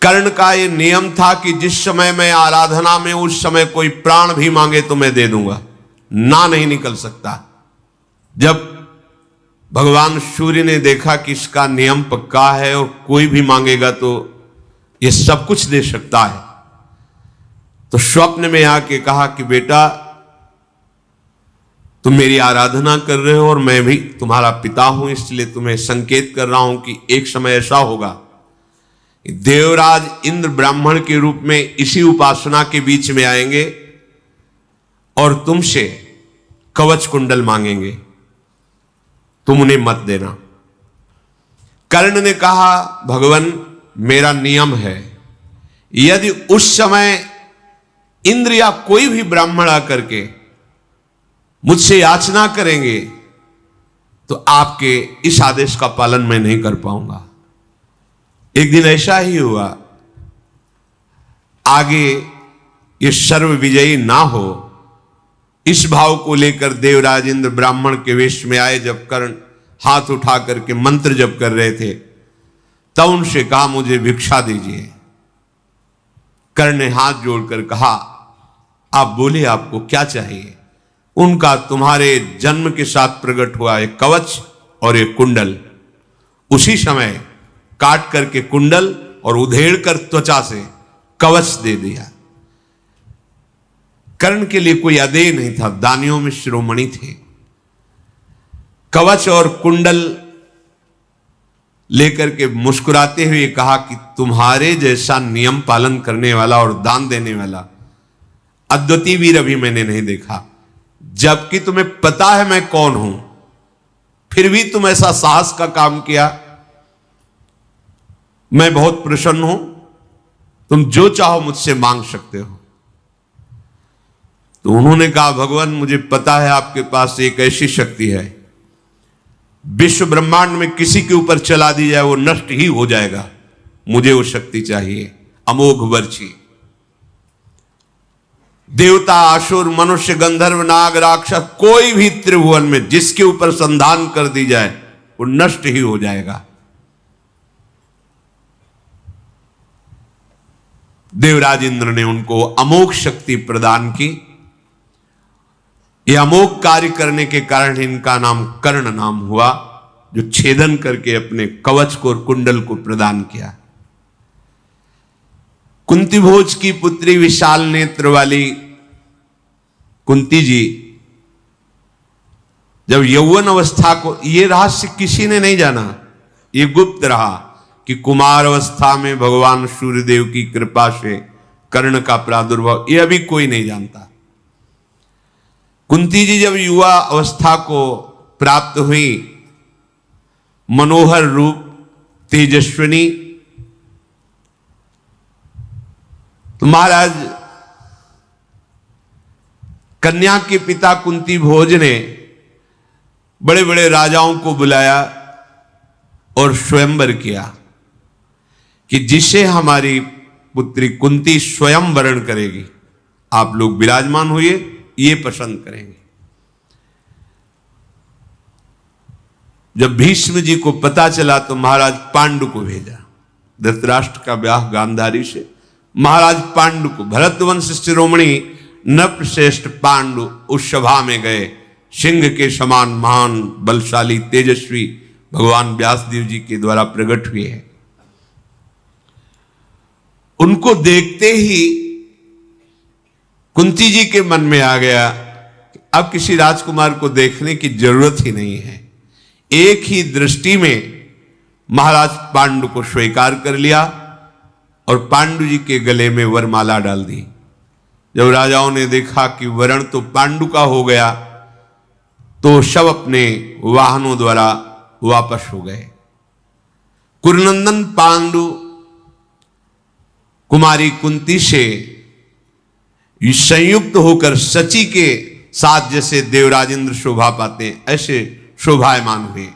कर्ण का ये नियम था कि जिस समय मैं आराधना में, उस समय कोई प्राण भी मांगे तो मैं दे दूंगा, ना नहीं निकल सकता। जब भगवान सूर्य ने देखा कि इसका नियम पक्का है और कोई भी मांगेगा तो ये सब कुछ दे सकता है, तो स्वप्न में आके कहा कि बेटा तुम मेरी आराधना कर रहे हो और मैं भी तुम्हारा पिता हूं, इसलिए तुम्हें संकेत कर रहा हूं कि एक समय ऐसा होगा, देवराज इंद्र ब्राह्मण के रूप में इसी उपासना के बीच में आएंगे और तुमसे कवच कुंडल मांगेंगे, तुम उन्हें मत देना। कर्ण ने कहा भगवान मेरा नियम है, यदि उस समय इंद्र या कोई भी ब्राह्मण आकर के मुझसे याचना करेंगे तो आपके इस आदेश का पालन मैं नहीं कर पाऊंगा। एक दिन ऐसा ही हुआ, आगे ये सर्व विजयी ना हो इस भाव को लेकर देवराज इंद्र ब्राह्मण के वेश में आए। जब कर्ण हाथ उठा करके मंत्र जप कर रहे थे तब उनसे कहा मुझे भिक्षा दीजिए। कर्ण ने हाथ जोड़कर कहा आप बोले आपको क्या चाहिए। उनका तुम्हारे जन्म के साथ प्रकट हुआ एक कवच और एक कुंडल, उसी समय काट करके कुंडल और उधेड़ कर त्वचा से कवच दे दिया। कर्ण के लिए कोई अदेय नहीं था, दानियों में शिरोमणि थे। कवच और कुंडल लेकर के मुस्कुराते हुए कहा कि तुम्हारे जैसा नियम पालन करने वाला और दान देने वाला अद्वितीय वीर अभी मैंने नहीं देखा। जबकि तुम्हें पता है मैं कौन हूं, फिर भी तुम ऐसा साहस का काम किया। मैं बहुत प्रसन्न हूं, तुम जो चाहो मुझसे मांग सकते हो। तो उन्होंने कहा भगवान मुझे पता है आपके पास एक ऐसी शक्ति है, विश्व ब्रह्मांड में किसी के ऊपर चला दी जाए वो नष्ट ही हो जाएगा, मुझे वो शक्ति चाहिए अमोघ वर्ची। देवता असुर मनुष्य गंधर्व नाग राक्षस कोई भी त्रिभुवन में जिसके ऊपर संधान कर दी जाए वो नष्ट ही हो जाएगा। देवराज इंद्र ने उनको अमोघ शक्ति प्रदान की। यह अमोघ कार्य करने के कारण इनका नाम कर्ण नाम हुआ, जो छेदन करके अपने कवच को और कुंडल को प्रदान किया। कुंती भोज की पुत्री विशाल नेत्र वाली कुंती जी जब यौवन अवस्था को, यह रहस्य किसी ने नहीं जाना, ये गुप्त रहा कि कुमार अवस्था में भगवान सूर्यदेव की कृपा से कर्ण का प्रादुर्भाव, यह अभी कोई नहीं जानता। कुंती जी जब युवा अवस्था को प्राप्त हुई, मनोहर रूप तेजस्विनी, तो महाराज कन्या के पिता कुंती भोज ने बड़े बड़े राजाओं को बुलाया और स्वयंवर किया कि जिसे हमारी पुत्री कुंती स्वयं वरण करेगी, आप लोग विराजमान हुए, ये पसंद करेंगे। जब भीष्म जी को पता चला तो महाराज पांडु को भेजा, धृतराष्ट्र का ब्याह गांधारी से, महाराज पांडु को, भरतवंश शिरोमणि नृपश्रेष्ठ पांडु उस सभा में गए। सिंह के समान महान बलशाली तेजस्वी भगवान व्यासदेव जी के द्वारा प्रकट हुए हैं। उनको देखते ही कुंती जी के मन में आ गया कि अब किसी राजकुमार को देखने की जरूरत ही नहीं है। एक ही दृष्टि में महाराज पांडु को स्वीकार कर लिया और पांडु जी के गले में वरमाला डाल दी। जब राजाओं ने देखा कि वरण तो पांडु का हो गया तो सब अपने वाहनों द्वारा वापस हो गए। कुरुनंदन पांडु कुमारी कुंती से संयुक्त होकर सची के साथ जैसे देवराजेंद्र शोभा पाते हैं ऐसे शोभायमान हुए।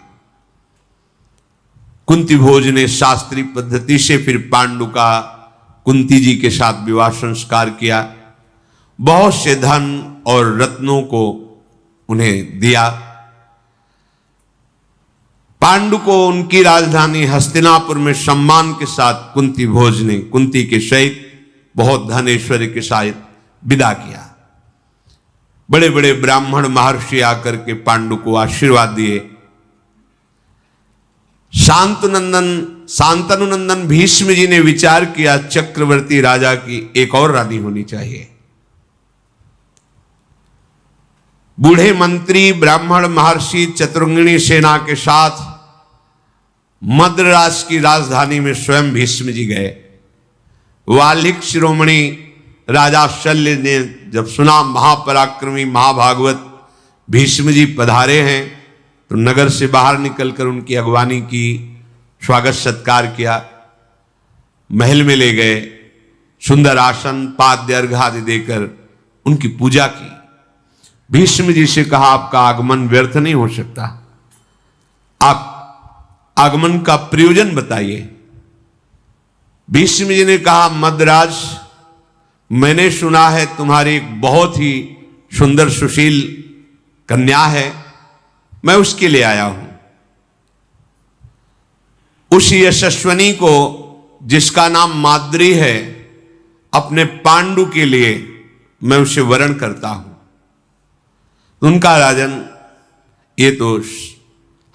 कुंती भोज ने शास्त्रीय पद्धति से फिर पांडु का कुंती जी के साथ विवाह संस्कार किया। बहुत से धन और रत्नों को उन्हें दिया पांडु को उनकी राजधानी हस्तिनापुर में सम्मान के साथ कुंती भोज ने कुंती के सहित बहुत धन ऐश्वर्य के साथ विदा किया। बड़े बड़े ब्राह्मण महर्षि आकर के पांडु को आशीर्वाद दिए। शांतनुनंदन भीष्म जी ने विचार किया चक्रवर्ती राजा की एक और रानी होनी चाहिए। बूढ़े मंत्री ब्राह्मण महर्षि चतुरंगिणी सेना के साथ मद्रास की राजधानी में स्वयं भीष्म जी गए। वाल्मीकि शिरोमणि राजा शल्य ने जब सुना महापराक्रमी महाभागवत भीष्म जी पधारे हैं, तो नगर से बाहर निकलकर उनकी अगवानी की, स्वागत सत्कार किया, महल में ले गए, सुंदर आसन पाद्य अर्घ आदि देकर उनकी पूजा की। भीष्म जी से कहा आपका आगमन व्यर्थ नहीं हो सकता, आप आगमन का प्रयोजन बताइए। भीष्म जी ने कहा मद्राज, मैंने सुना है तुम्हारी एक बहुत ही सुंदर सुशील कन्या है, मैं उसके लिए आया हूं। उस यशस्वनी को जिसका नाम माद्री है, अपने पांडु के लिए मैं उसे वरण करता हूं। उनका राजन, ये तो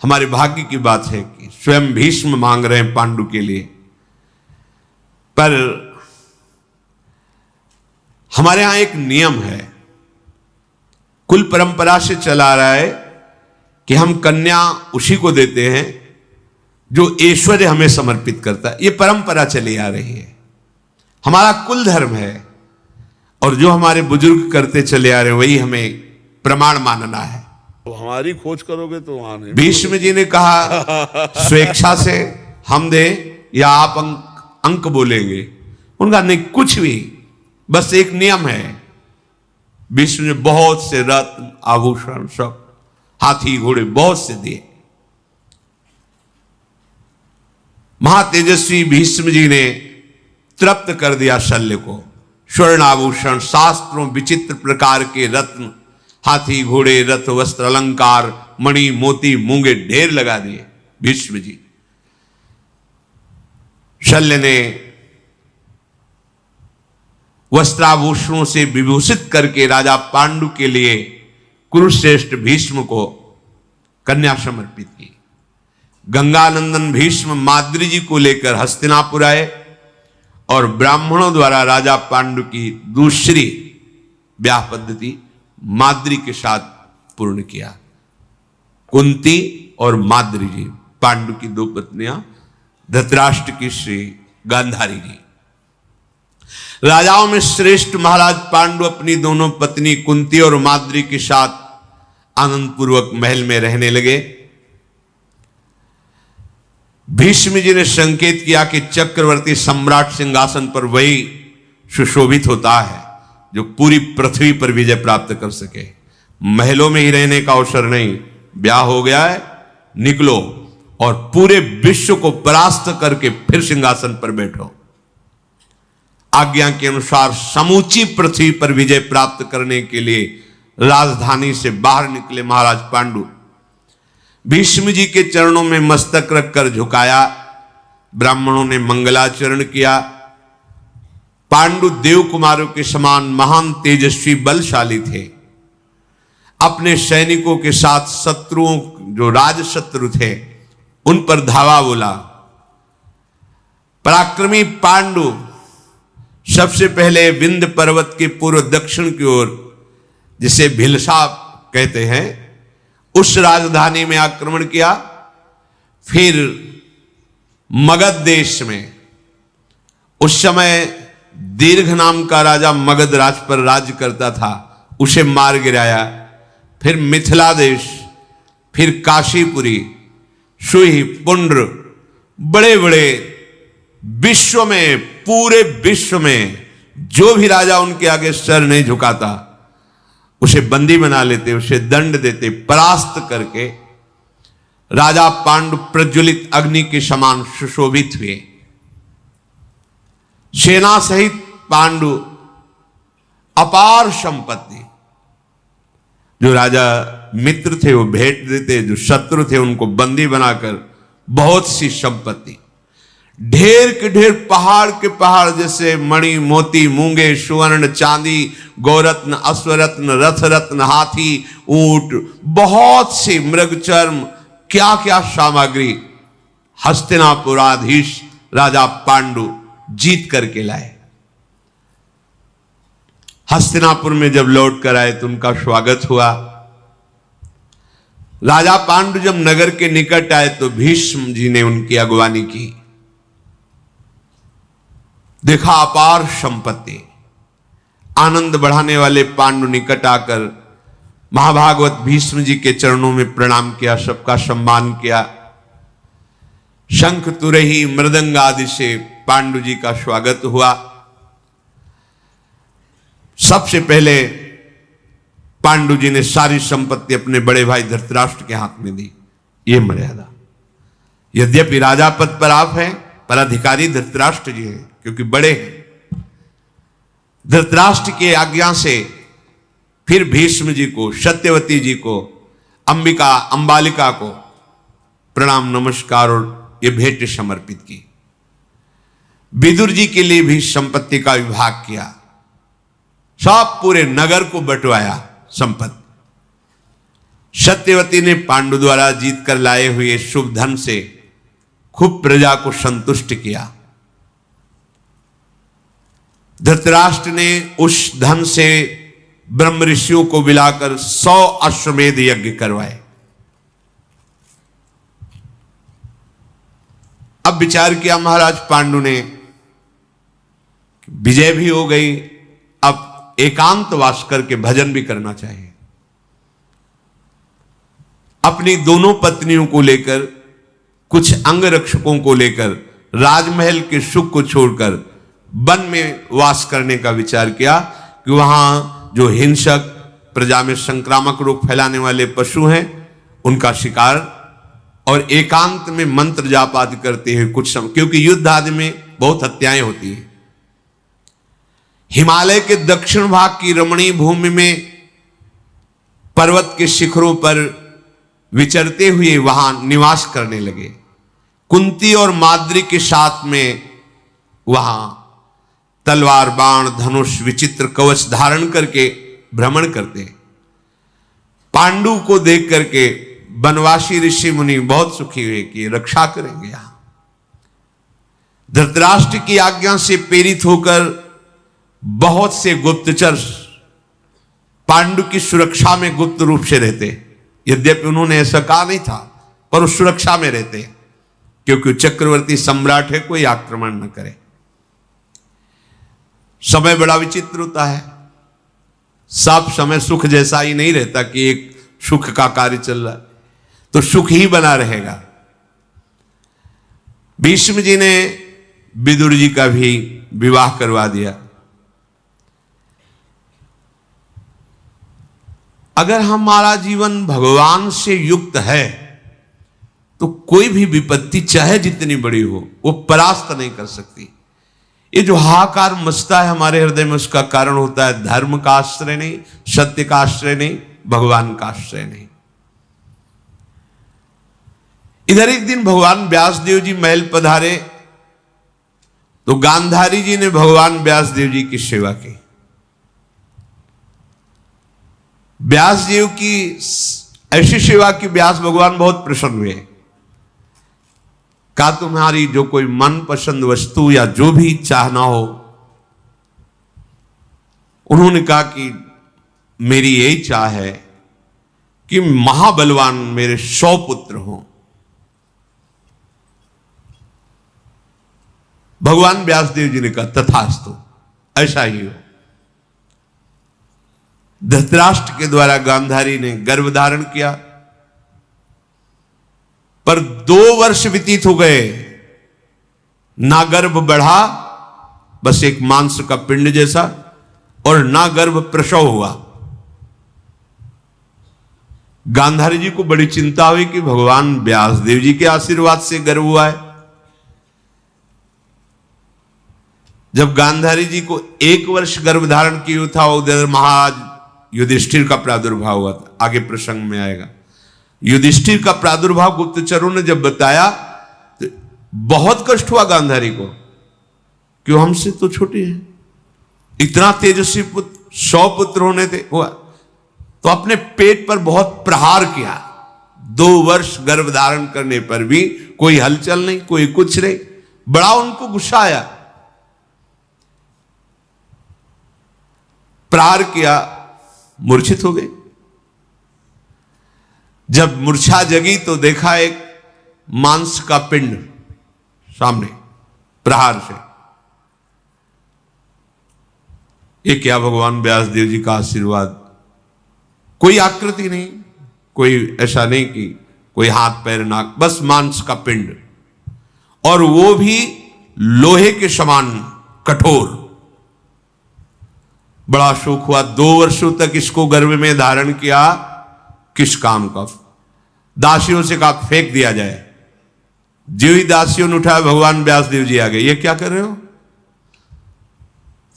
हमारे भाग्य की बात है कि स्वयं भीष्म मांग रहे हैं पांडु के लिए, पर हमारे यहां एक नियम है, कुल परंपरा से चला आ रहा है कि हम कन्या उसी को देते हैं जो ऐश्वर्य हमें समर्पित करता है। ये परंपरा चली आ रही है, हमारा कुल धर्म है, और जो हमारे बुजुर्ग करते चले आ रहे हैं वही हमें प्रमाण मानना है। तो हमारी खोज करोगे तो वहां नहीं। भीष्म जी ने कहा स्वेच्छा से हम दे या आप अंक बोलेंगे? उनका नहीं, कुछ भी, बस एक नियम है। भीष्म ने बहुत से रत्न आभूषण सब, हाथी घोड़े बहुत से दिए। महातेजस्वी भीष्म जी ने तृप्त कर दिया शल्य को। स्वर्ण आभूषण, शास्त्रों विचित्र प्रकार के रत्न, हाथी घोड़े रथ वस्त्र अलंकार, मणि मोती मूंगे ढेर लगा दिए भीष्म जी। शल्य ने वस्त्राभूषणों से विभूषित करके राजा पांडु के लिए कुरुश्रेष्ठ भीष्म को कन्या समर्पित की। गंगानंदन भीष्म माद्री जी को लेकर हस्तिनापुर आए और ब्राह्मणों द्वारा राजा पांडु की दूसरी ब्याह पद्धति माद्री के साथ पूर्ण किया। कुंती और माद्री जी, पांडु की दो पत्नियां, धृतराष्ट्र की श्री गांधारी जी। राजाओं में श्रेष्ठ महाराज पांडु अपनी दोनों पत्नी कुंती और माद्री के साथ आनंद पूर्वक महल में रहने लगे। भीष्म जी ने संकेत किया कि चक्रवर्ती सम्राट सिंहासन पर वही सुशोभित होता है जो पूरी पृथ्वी पर विजय प्राप्त कर सके। महलों में ही रहने का अवसर नहीं, ब्याह हो गया है, निकलो और पूरे विश्व को परास्त करके फिर सिंहासन पर बैठो। आज्ञा के अनुसार समूची पृथ्वी पर विजय प्राप्त करने के लिए राजधानी से बाहर निकले महाराज पांडु। भीष्म जी के चरणों में मस्तक रखकर झुकाया। ब्राह्मणों ने मंगलाचरण किया। पांडु देव कुमारों के समान महान तेजस्वी बलशाली थे। अपने सैनिकों के साथ शत्रुओं, जो राजशत्रु थे, उन पर धावा बोला। पराक्रमी पांडु सबसे पहले विंध्य पर्वत के पूर्व दक्षिण की ओर, जिसे भिलसा कहते हैं, उस राजधानी में आक्रमण किया। फिर मगध देश में, उस समय दीर्घ नाम का राजा मगध राज पर राज्य करता था, उसे मार गिराया। फिर मिथिला देश, फिर काशीपुरी, सुई, पुंड्र, बड़े बड़े विश्व में, पूरे विश्व में जो भी राजा उनके आगे सर नहीं झुकाता उसे बंदी बना लेते, उसे दंड देते। परास्त करके राजा पांडु प्रज्वलित अग्नि के समान सुशोभित हुए। सेना सहित पांडु अपार संपत्ति, जो राजा मित्र थे वो भेंट देते, जो शत्रु थे उनको बंदी बनाकर बहुत सी संपत्ति, ढेर के ढेर, पहाड़ के पहाड़ जैसे मणि मोती मूंगे सुवर्ण चांदी गौरत्न अश्वरत्न रथ रत्न हाथी ऊंट, बहुत सी मृग चर्म, क्या क्या सामग्री हस्तिनापुराधीश राजा पांडु जीत करके लाए। हस्तिनापुर में जब लौट कर आए तो उनका स्वागत हुआ। राजा पांडु जब नगर के निकट आए तो भीष्म जी ने उनकी अगवानी की। देखा अपार संपत्ति, आनंद बढ़ाने वाले पांडु निकट आकर महाभागवत भीष्म जी के चरणों में प्रणाम किया, सबका सम्मान किया। शंख तुरही मृदंग आदि से पांडु जी का स्वागत हुआ। सबसे पहले पांडु जी ने सारी संपत्ति अपने बड़े भाई धृतराष्ट्र के हाथ में दी। ये मर्यादा, यद्यपि राजा पद पर आप हैं पर अधिकारी धृतराष्ट्र जी हैं, क्योंकि बड़े हैं। धृतराष्ट्र की आज्ञा से फिर भीष्म जी को, सत्यवती जी को, अंबिका अंबालिका को प्रणाम नमस्कार और ये भेंट समर्पित की। विदुर जी के लिए भी संपत्ति का विभाग किया, सब पूरे नगर को बंटवाया संपत्ति। सत्यवती ने पांडु द्वारा जीत कर लाए हुए शुभ धन से खूब प्रजा को संतुष्ट किया। धृतराष्ट्र ने उस धन से ब्रह्म ऋषियों को बुलाकर 100 अश्वमेध यज्ञ करवाए। अब विचार किया महाराज पांडु ने, विजय भी हो गई, अब एकांतवास करके भजन भी करना चाहिए। अपनी दोनों पत्नियों को लेकर, कुछ अंगरक्षकों को लेकर राजमहल के सुख को छोड़कर वन में वास करने का विचार किया कि वहां जो हिंसक, प्रजा में संक्रामक रोग फैलाने वाले पशु हैं उनका शिकार, और एकांत में मंत्र जाप आदि करते हुए कुछ समय, क्योंकि युद्ध आदि में बहुत हत्याएं होती हैं। हिमालय के दक्षिण भाग की रमणीय भूमि में पर्वत के शिखरों पर विचरते हुए वहां निवास करने लगे। कुंती और माद्री के साथ में वहां तलवार बाण धनुष विचित्र कवच धारण करके भ्रमण करते। पांडु को देख करके वनवासी ऋषि मुनि बहुत सुखी हुए कि रक्षा करेंगे। यहां धृतराष्ट्र की आज्ञा से प्रेरित होकर बहुत से गुप्तचर पांडु की सुरक्षा में गुप्त रूप से रहते। यद्यपि उन्होंने ऐसा कहा नहीं था, पर उस सुरक्षा में रहते, क्योंकि चक्रवर्ती सम्राट है, कोई आक्रमण न करे। समय बड़ा विचित्र होता है, सब समय सुख जैसा ही नहीं रहता कि एक सुख का कार्य चल रहा है तो सुख ही बना रहेगा। भीष्म जी ने विदुर जी का भी विवाह करवा दिया। अगर हमारा जीवन भगवान से युक्त है तो कोई भी विपत्ति चाहे जितनी बड़ी हो वो परास्त नहीं कर सकती। ये जो हाहाकार मचता है हमारे हृदय में, उसका कारण होता है धर्म का आश्रय नहीं, सत्य का आश्रय नहीं, भगवान का आश्रय नहीं। इधर एक दिन भगवान व्यासदेव जी महल पधारे तो गांधारी जी ने भगवान व्यासदेव जी की सेवा की। व्यास देव की ऐसी सेवा की व्यास भगवान बहुत प्रसन्न हुए। कहा तुम्हारी जो कोई मनपसंद वस्तु या जो भी चाहना हो। उन्होंने कहा कि मेरी यही चाह है कि महाबलवान मेरे 100 पुत्र हों। भगवान व्यासदेव जी ने कहा तथास्तु, ऐसा ही हो। धृतराष्ट्र के द्वारा गांधारी ने गर्भ धारण किया, पर 2 वर्ष व्यतीत हो गए, ना गर्भ बढ़ा, बस एक मांस का पिंड जैसा, और ना गर्भ प्रसव हुआ। गांधारी जी को बड़ी चिंता हुई कि भगवान व्यासदेव जी के आशीर्वाद से गर्भ हुआ है। जब गांधारी जी को 1 वर्ष गर्भ धारण किया था, उधर महाराज युधिष्ठिर का प्रादुर्भाव हुआ था, आगे प्रसंग में आएगा। युधिष्ठिर का प्रादुर्भाव गुप्तचरों ने जब बताया तो बहुत कष्ट हुआ गांधारी को, क्यों हमसे तो छोटी है, इतना तेजस्वी पुत्र 100 पुत्र होने थे हुआ, तो अपने पेट पर बहुत प्रहार किया। 2 वर्ष गर्भ धारण करने पर भी कोई हलचल नहीं, कोई कुछ नहीं, बड़ा उनको गुस्सा आया, प्रहार किया, मूर्छित हो गए। जब मूर्छा जगी तो देखा एक मांस का पिंड सामने प्रहार से। ये क्या भगवान व्यासदेव जी का आशीर्वाद, कोई आकृति नहीं, कोई ऐसा नहीं कि कोई हाथ पैर नाक, बस मांस का पिंड, और वो भी लोहे के समान कठोर। बड़ा शोक हुआ, 2 वर्षों तक इसको गर्भ में धारण किया, किस काम का। दासियों से कहा फेंक दिया जाए, जो ही दासियों ने उठाया भगवान व्यासदेव जी आ गए, ये क्या कर रहे हो?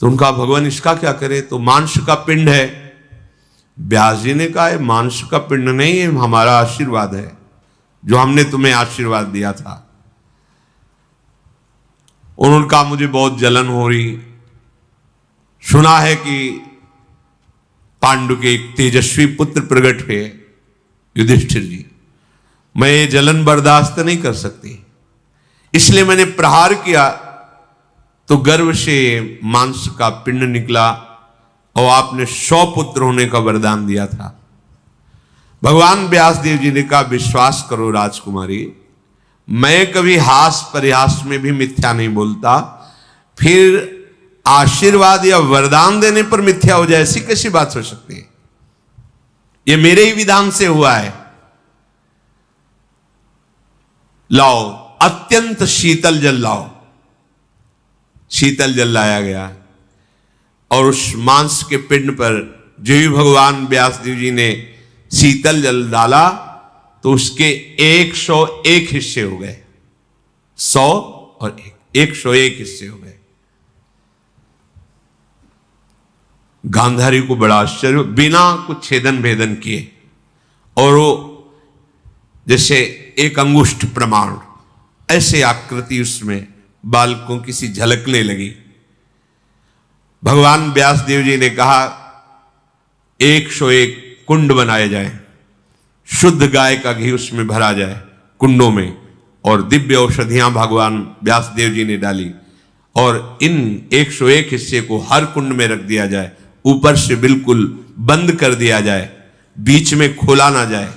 तो उनका भगवान इसका क्या करे, तो मांस का पिंड है। व्यास जी ने कहा मांस का पिंड नहीं है, हमारा आशीर्वाद है, जो हमने तुम्हें आशीर्वाद दिया था। उन्होंने कहा मुझे बहुत जलन हो रही, सुना है कि पांडु के एक तेजस्वी पुत्र प्रकट हुए युधिष्ठिर जी, मैं ये जलन बर्दाश्त नहीं कर सकती, इसलिए मैंने प्रहार किया तो गर्भ से मांस का पिंड निकला, और आपने 100 पुत्र होने का वरदान दिया था। भगवान व्यासदेव जी ने कहा विश्वास करो राजकुमारी, मैं कभी हास परिहास में भी मिथ्या नहीं बोलता, फिर आशीर्वाद या वरदान देने पर मिथ्या हो जाए, ऐसी कैसी बात हो सकती है? ये मेरे ही विधान से हुआ है। लाओ, अत्यंत शीतल जल लाओ। शीतल जल लाया गया, और उस मांस के पिंड पर जो ही भगवान व्यासदेव जी ने शीतल जल डाला तो उसके 101 हिस्से हो गए, 100 और 101 हिस्से हो गए। गांधारी को बड़ा आश्चर्य, बिना कुछ छेदन भेदन किए, और वो जैसे एक अंगुष्ठ प्रमाण ऐसे आकृति उसमें बालकों की सी झलकने लगी। भगवान व्यासदेव जी ने कहा 101 कुंड बनाए जाए, शुद्ध गाय का घी उसमें भरा जाए कुंडों में, और दिव्य औषधियां भगवान व्यासदेव जी ने डाली, और इन 101 हिस्से को हर कुंड में रख दिया जाए, ऊपर से बिल्कुल बंद कर दिया जाए, बीच में खोला ना जाए।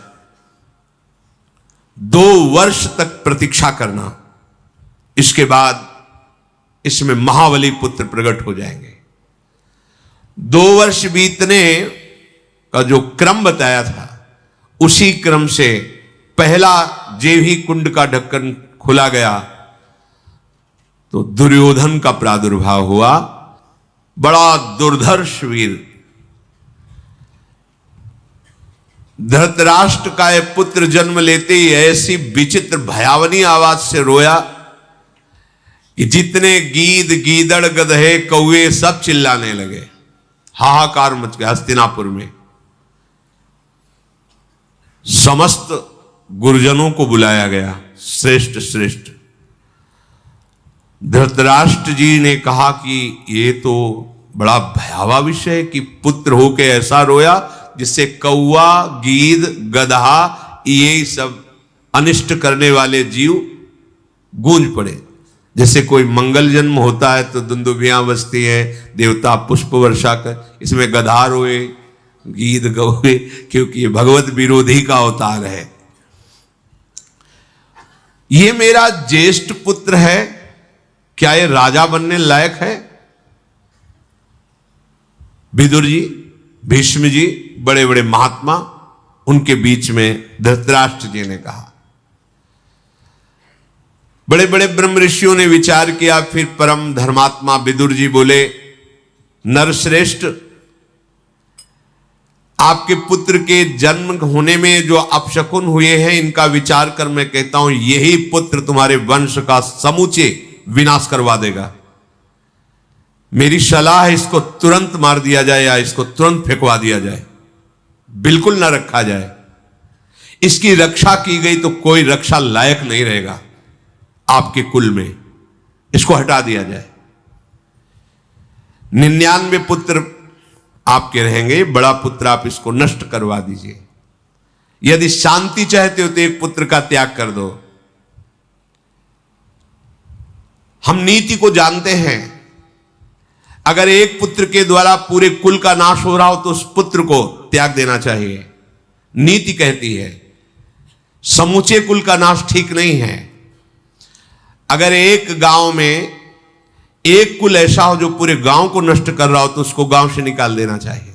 2 वर्ष तक प्रतीक्षा करना, इसके बाद इसमें महाबली पुत्र प्रकट हो जाएंगे। 2 वर्ष बीतने का जो क्रम बताया था, उसी क्रम से पहला जे ही कुंड का ढक्कन खुला गया तो दुर्योधन का प्रादुर्भाव हुआ। बड़ा दुर्धर्ष वीर, धृतराष्ट्र का यह पुत्र जन्म लेते ही ऐसी विचित्र भयावनी आवाज से रोया कि जितने गीद गीदड़ गधे कौवे सब चिल्लाने लगे, हाहाकार मच गया हस्तिनापुर में। समस्त गुरुजनों को बुलाया गया, श्रेष्ठ श्रेष्ठ। धृतराष्ट्र जी ने कहा कि ये तो बड़ा भयावह विषय है कि पुत्र होके ऐसा रोया जिससे कौवा गीद गधा ये सब अनिष्ट करने वाले जीव गूंज पड़े। जैसे कोई मंगल जन्म होता है तो दुंदुभियां बजती है, देवता पुष्प वर्षा कर, इसमें गधा रोए गीद गौए, क्योंकि ये भगवत विरोधी का अवतार है। ये मेरा ज्येष्ठ पुत्र है, क्या ये राजा बनने लायक है? विदुर जी, भीष्म जी, बड़े बड़े महात्मा, उनके बीच में धृतराष्ट्र जी ने कहा। बड़े बड़े ब्रह्म ऋषियों ने विचार किया, फिर परम धर्मात्मा विदुर जी बोले, नरश्रेष्ठ, आपके पुत्र के जन्म होने में जो अपशकुन हुए हैं, इनका विचार कर मैं कहता हूं यही पुत्र तुम्हारे वंश का समूचे विनाश करवा देगा। मेरी सलाह है इसको तुरंत मार दिया जाए या इसको तुरंत फेंकवा दिया जाए, बिल्कुल ना रखा जाए। इसकी रक्षा की गई तो कोई रक्षा लायक नहीं रहेगा आपके कुल में, इसको हटा दिया जाए। 99 पुत्र आपके रहेंगे, बड़ा पुत्र आप इसको नष्ट करवा दीजिए। यदि शांति चाहते हो तो एक पुत्र का त्याग कर दो। हम नीति को जानते हैं, अगर एक पुत्र के द्वारा पूरे कुल का नाश हो रहा हो तो उस पुत्र को त्याग देना चाहिए। नीति कहती है समूचे कुल का नाश ठीक नहीं है। अगर एक गांव में एक कुल ऐसा हो जो पूरे गांव को नष्ट कर रहा हो तो उसको गांव से निकाल देना चाहिए।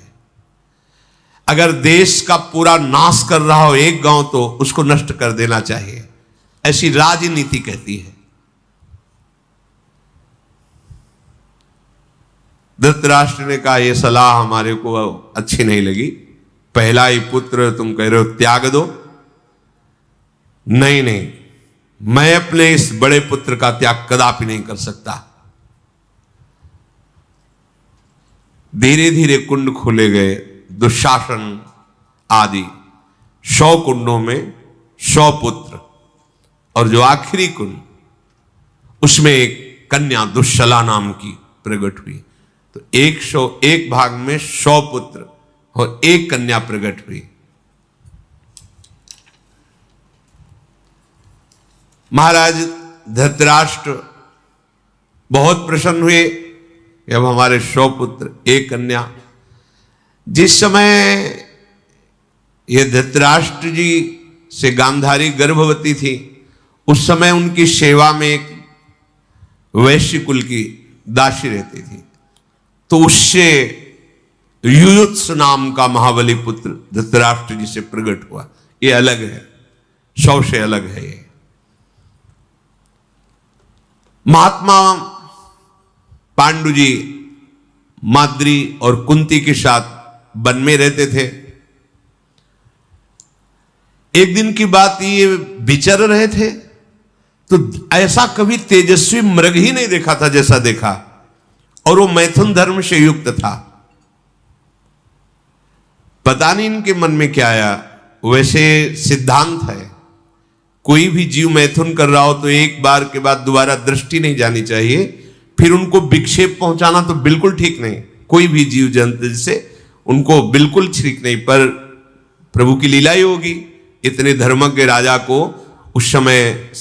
अगर देश का पूरा नाश कर रहा हो एक गांव तो उसको नष्ट कर देना चाहिए, ऐसी राजनीति कहती है। धृतराष्ट्र ने कहा यह सलाह हमारे को अच्छी नहीं लगी, पहला ही पुत्र तुम कह रहे हो त्याग दो। नहीं नहीं, मैं अपने इस बड़े पुत्र का त्याग कदापि नहीं कर सकता। धीरे धीरे कुंड खोले गए, दुशासन आदि 100 कुंडों में 100 पुत्र, और जो आखिरी कुंड उसमें एक कन्या दुश्शला नाम की प्रकट हुई। तो 101 भाग में 100 पुत्र और एक कन्या प्रकट हुई। महाराज धृतराष्ट्र बहुत प्रसन्न हुए, अब हमारे 100 पुत्र एक कन्या। जिस समय ये धृतराष्ट्र जी से गांधारी गर्भवती थी, उस समय उनकी सेवा में एक वैश्य कुल की दासी रहती थी। तो उससे युयुत्स नाम का महाबली पुत्र धृतराष्ट्र जी से प्रकट हुआ। ये अलग है, 100 से अलग है। ये महात्मा पांडु जी माद्री और कुंती के साथ वन में रहते थे। एक दिन की बात, ये विचर रहे थे तो ऐसा कभी तेजस्वी मृग ही नहीं देखा था जैसा देखा, और वो मैथुन धर्म से युक्त था। पता नहीं इनके मन में क्या आया। वैसे सिद्धांत है कोई भी जीव मैथुन कर रहा हो तो एक बार के बाद दोबारा दृष्टि नहीं जानी चाहिए, फिर उनको विक्षेप पहुंचाना तो बिल्कुल ठीक नहीं। कोई भी जीव जंतु से उनको बिल्कुल ठीक नहीं, पर प्रभु की लीला ही होगी। इतने धर्मज्ञ राजा को उस समय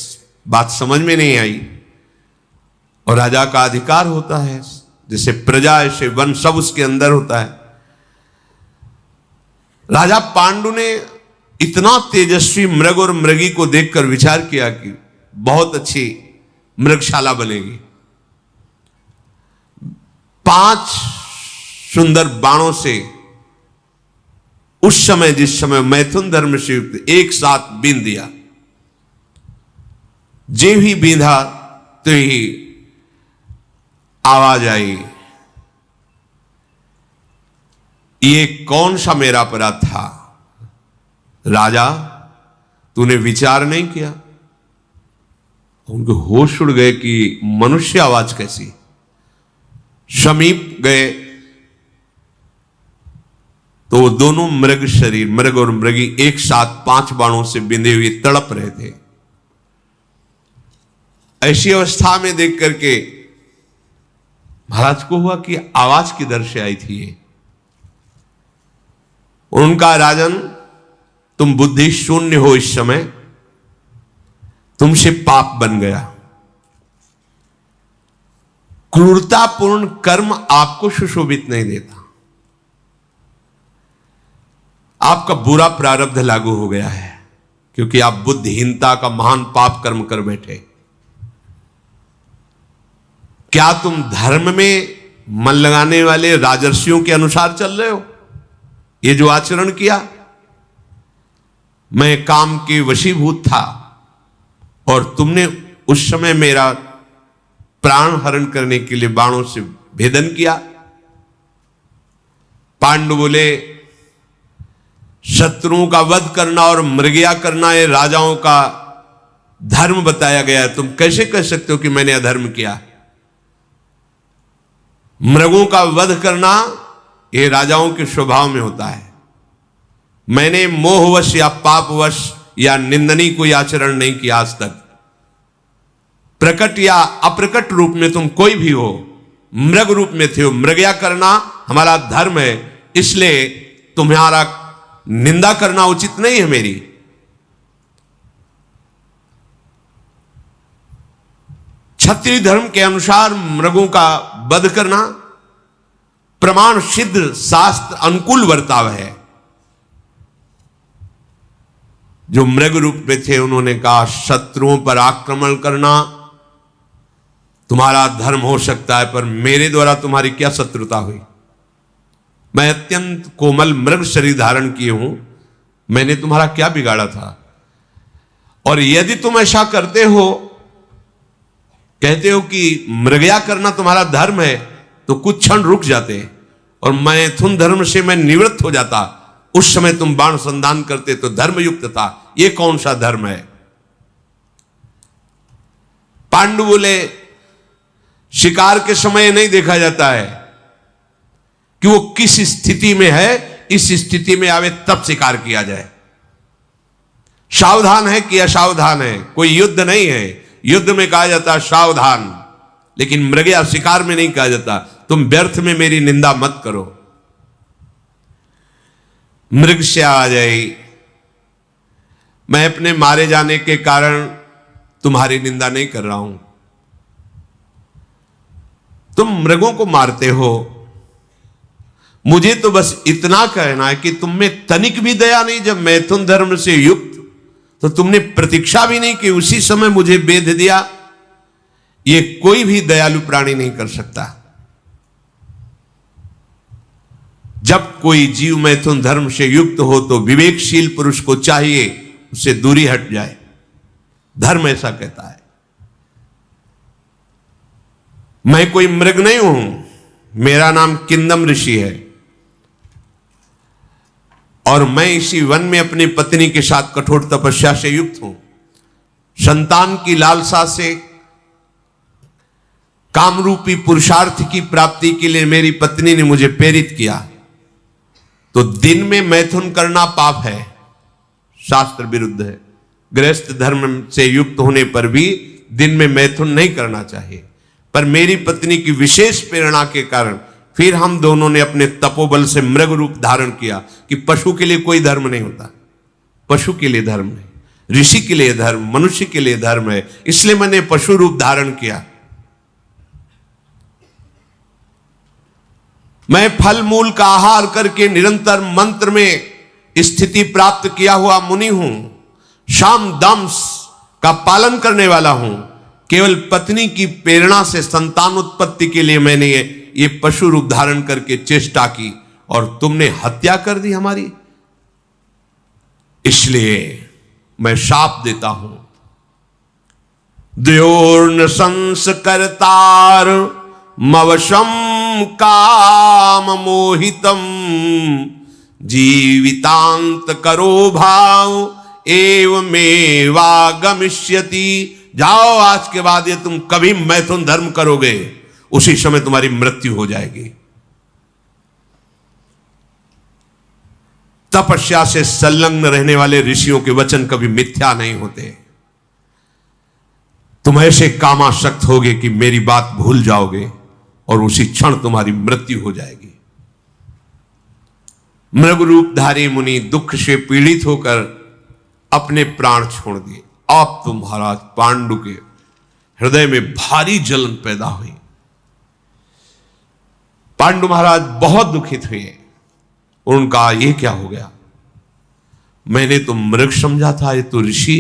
बात समझ में नहीं आई, और राजा का अधिकार होता है, जैसे प्रजा ऐसे वन सब उसके अंदर होता है। राजा पांडु ने इतना तेजस्वी मृग और मृगी को देखकर विचार किया कि बहुत अच्छी मृगशाला बनेगी। 5 सुंदर बाणों से उस समय, जिस समय मैथुन धर्म से युक्त, एक साथ बींध दिया। जे ही बींधा तो ही आवाज आई, ये कौन सा मेरा अपराध था राजा, तूने विचार नहीं किया? उनके होश उड़ गए कि मनुष्य आवाज कैसी। समीप गए तो दोनों मृग शरीर, मृग और मृगी, एक साथ 5 बाणों से बिंधे हुए तड़प रहे थे। ऐसी अवस्था में देख करके महाराज को हुआ कि आवाज किधर से आई थी ये। उनका राजन, तुम बुद्धि शून्य हो, इस समय तुमसे पाप बन गया। क्रूरतापूर्ण कर्म आपको सुशोभित नहीं देता। आपका बुरा प्रारब्ध लागू हो गया है, क्योंकि आप बुद्धिहीनता का महान पाप कर्म कर बैठे। क्या तुम धर्म में मन लगाने वाले राजर्षियों के अनुसार चल रहे हो? ये जो आचरण किया, मैं काम के वशीभूत था और तुमने उस समय मेरा प्राण हरण करने के लिए बाणों से भेदन किया। पांडु बोले, शत्रुओं का वध करना और मृगया करना ये राजाओं का धर्म बताया गया है, तुम कैसे कह सकते हो कि मैंने अधर्म किया? मृगों का वध करना यह राजाओं के स्वभाव में होता है। मैंने मोहवश या पापवश या निंदनीय कोई आचरण नहीं किया आज तक। प्रकट या अप्रकट रूप में तुम कोई भी हो, मृग रूप में थे हो, मृगया करना हमारा धर्म है, इसलिए तुम्हारा निंदा करना उचित नहीं है मेरी। क्षत्रिय धर्म के अनुसार मृगों का वध करना प्रमाण सिद्ध शास्त्र अनुकूल बर्ताव है। जो मृग रूप में थे उन्होंने कहा शत्रुओं पर आक्रमण करना तुम्हारा धर्म हो सकता है, पर मेरे द्वारा तुम्हारी क्या शत्रुता हुई? मैं अत्यंत कोमल मृग शरीर धारण किए हूं, मैंने तुम्हारा क्या बिगाड़ा था? और यदि तुम ऐसा करते हो, कहते हो कि मृगया करना तुम्हारा धर्म है, तो कुछ क्षण रुक जाते और मैथुन धर्म से मैं निवृत्त हो जाता। उस समय तुम बाण संधान करते तो धर्मयुक्त था। यह कौन सा धर्म है? पांडु बोले शिकार के समय नहीं देखा जाता है कि वो किस स्थिति में है, इस स्थिति में आवे तब शिकार किया जाए। सावधान है कि असावधान है, कोई युद्ध नहीं है। युद्ध में कहा जाता है सावधान, लेकिन मृगया शिकार में नहीं कहा जाता। तुम व्यर्थ में मेरी निंदा मत करो। मृग से आ जाए, मैं अपने मारे जाने के कारण तुम्हारी निंदा नहीं कर रहा हूं। तुम मृगों को मारते हो, मुझे तो बस इतना कहना है कि तुम में तनिक भी दया नहीं। जब मैथुन धर्म से युक्त तो तुमने प्रतीक्षा भी नहीं कि उसी समय मुझे बेध दिया। ये कोई भी दयालु प्राणी नहीं कर सकता। जब कोई जीव मैथुन धर्म से युक्त हो तो विवेकशील पुरुष को चाहिए उससे दूरी हट जाए। धर्म ऐसा कहता है। मैं कोई मृग नहीं हूं, मेरा नाम किंदम ऋषि है और मैं इसी वन में अपनी पत्नी के साथ कठोर तपस्या से युक्त हूं। संतान की लालसा से कामरूपी पुरुषार्थ की प्राप्ति के लिए मेरी पत्नी ने मुझे प्रेरित किया। तो दिन में मैथुन करना पाप है, शास्त्र विरुद्ध है। गृहस्थ धर्म से युक्त होने पर भी दिन में मैथुन नहीं करना चाहिए। पर मेरी पत्नी की विशेष प्रेरणा के कारण फिर हम दोनों ने अपने तपोबल से मृग रूप धारण किया कि पशु के लिए कोई धर्म नहीं होता। पशु के लिए धर्म नहीं, ऋषि के लिए धर्म, मनुष्य के लिए धर्म है। इसलिए मैंने पशु रूप धारण किया। मैं फल मूल का आहार करके निरंतर मंत्र में स्थिति प्राप्त किया हुआ मुनि हूं। शाम दम्स का पालन करने वाला हूं। केवल पत्नी की प्रेरणा से संतान उत्पत्ति के लिए मैंने ये पशु रूप धारण करके चेष्टा की और तुमने हत्या कर दी हमारी। इसलिए मैं शाप देता हूं। द्योर्न संस्कर्तार मवशम काम मोहितम जीवितांत करो भाव एवमेवागमिष्यति। जाओ, आज के बाद ये तुम कभी मैथुन धर्म करोगे उसी समय तुम्हारी मृत्यु हो जाएगी। तपस्या से संलग्न रहने वाले ऋषियों के वचन कभी मिथ्या नहीं होते। तुम ऐसे कामासक्त होगे कि मेरी बात भूल जाओगे और उसी क्षण तुम्हारी मृत्यु हो जाएगी। मृग रूपधारी मुनि दुख से पीड़ित होकर अपने प्राण छोड़ दिए। अब तो महाराज पांडु के हृदय में भारी जलन पैदा हुई। पांडु महाराज बहुत दुखित हुए। उनका ये क्या हो गया? मैंने तो मृग समझा था, ये तो ऋषि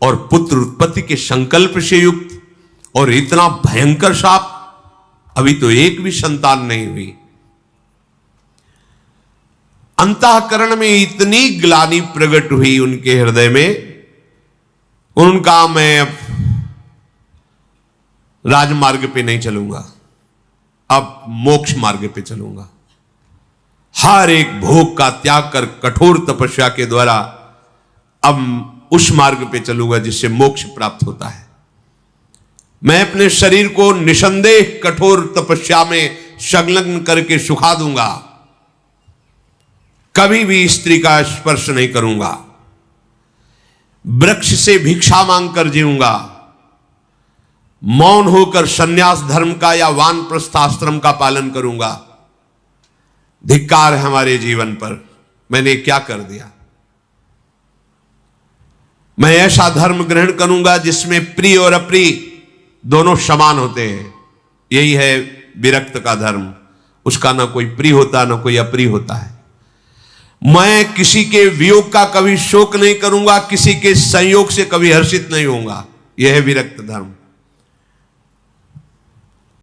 और पुत्र उत्पत्ति के संकल्प से युक्त, और इतना भयंकर शाप। अभी तो एक भी संतान नहीं हुई। अंतःकरण में इतनी ग्लानि प्रकट हुई उनके हृदय में। उनका मैं अब राजमार्ग पे नहीं चलूंगा, अब मोक्ष मार्ग पे चलूंगा। हर एक भोग का त्याग कर कठोर तपस्या के द्वारा अब उस मार्ग पे चलूंगा जिससे मोक्ष प्राप्त होता है। मैं अपने शरीर को निसंदेह कठोर तपस्या में संलग्न करके सुखा दूंगा, कभी भी स्त्री का स्पर्श नहीं करूंगा, वृक्ष से भिक्षा मांगकर जीऊंगा, मौन होकर सन्यास धर्म का या वानप्रस्थाश्रम का पालन करूंगा। धिक्कार है हमारे जीवन पर, मैंने क्या कर दिया। मैं ऐसा धर्म ग्रहण करूंगा जिसमें प्रिय और अप्रिय दोनों समान होते हैं। यही है विरक्त का धर्म, उसका ना कोई प्रिय होता ना कोई अप्रिय होता है। मैं किसी के वियोग का कभी शोक नहीं करूंगा, किसी के संयोग से कभी हर्षित नहीं होऊंगा। यह है विरक्त धर्म।